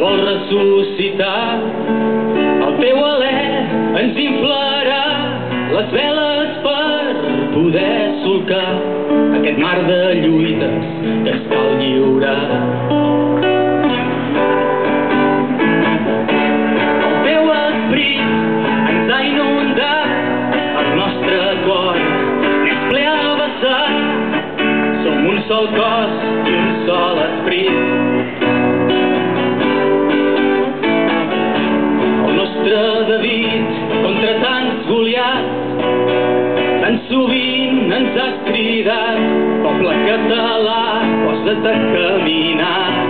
vol ressuscitar. El teu alè ens inflarà les veles per poder solcar aquest mar de lluites que ens cal lliurar. El teu esperit ens ha inundat el nostre cor, n'és ple a vessar. Som un sol cos i un sol esperit. El nostre David contra tants Goliats tan sovint ens ha cridat: poble català, posa't a caminar.